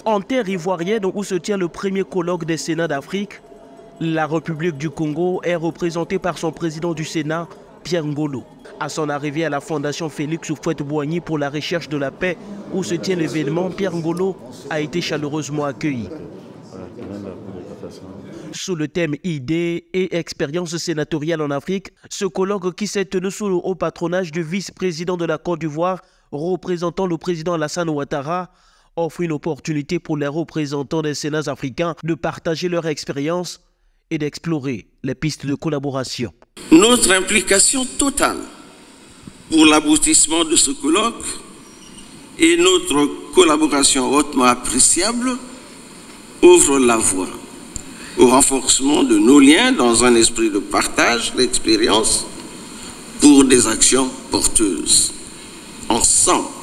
En terre ivoirienne, où se tient le premier colloque des Sénats d'Afrique, la République du Congo est représentée par son président du Sénat, Pierre Ngolo. À son arrivée à la Fondation Félix Houphouët-Boigny pour la recherche de la paix, où se tient l'événement, Pierre Ngolo a été chaleureusement accueilli. Sous le thème idées et expériences sénatoriales en Afrique, ce colloque qui s'est tenu sous le haut patronage du vice-président de la Côte d'Ivoire, représentant le président Alassane Ouattara, offre une opportunité pour les représentants des Sénats africains de partager leur expérience et d'explorer les pistes de collaboration. Notre implication totale pour l'aboutissement de ce colloque et notre collaboration hautement appréciable ouvrent la voie au renforcement de nos liens dans un esprit de partage d'expérience pour des actions porteuses. Ensemble,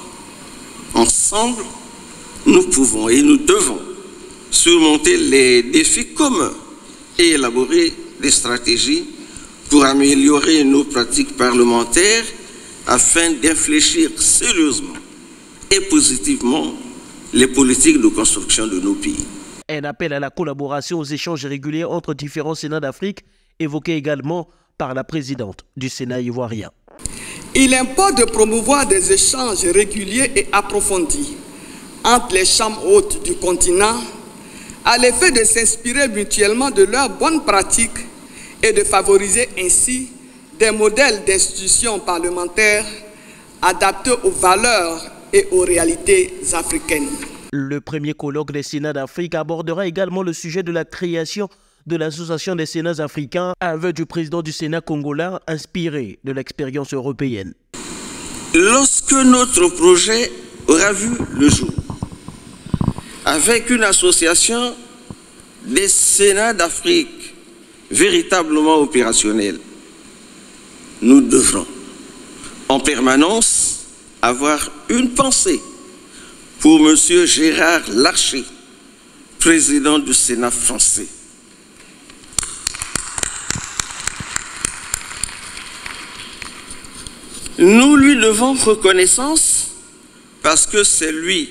nous pouvons et nous devons surmonter les défis communs et élaborer des stratégies pour améliorer nos pratiques parlementaires afin d'infléchir sérieusement et positivement les politiques de construction de nos pays. Un appel à la collaboration aux échanges réguliers entre différents Sénats d'Afrique, évoqué également par la présidente du Sénat ivoirien. Il importe de promouvoir des échanges réguliers et approfondis entre les chambres hautes du continent, à l'effet de s'inspirer mutuellement de leurs bonnes pratiques et de favoriser ainsi des modèles d'institutions parlementaires adaptés aux valeurs et aux réalités africaines. Le premier colloque des Sénats d'Afrique abordera également le sujet de la création de l'Association des Sénats africains, un vœu du président du Sénat congolais inspiré de l'expérience européenne. Lorsque notre projet aura vu le jour, avec une association des Sénats d'Afrique véritablement opérationnelle, nous devrons en permanence avoir une pensée pour M. Gérard Larcher, président du Sénat français. Nous lui devons reconnaissance parce que c'est lui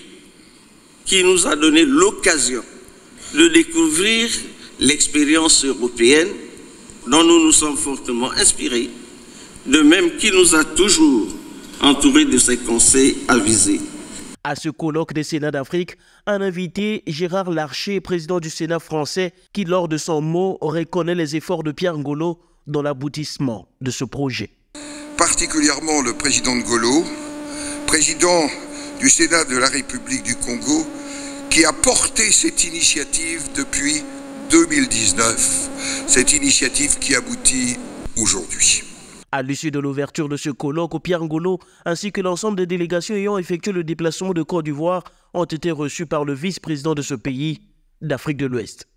qui nous a donné l'occasion de découvrir l'expérience européenne dont nous nous sommes fortement inspirés, de même qu'il nous a toujours entourés de ses conseils avisés. À ce colloque des Sénats d'Afrique, un invité, Gérard Larcher, président du Sénat français, qui lors de son mot reconnaît les efforts de Pierre Ngolo dans l'aboutissement de ce projet. Particulièrement le président Ngolo, président du Sénat de la République du Congo, qui a porté cette initiative depuis 2019, cette initiative qui aboutit aujourd'hui. À l'issue de l'ouverture de ce colloque, Pierre Ngolo ainsi que l'ensemble des délégations ayant effectué le déplacement de Côte d'Ivoire ont été reçus par le vice-président de ce pays d'Afrique de l'Ouest.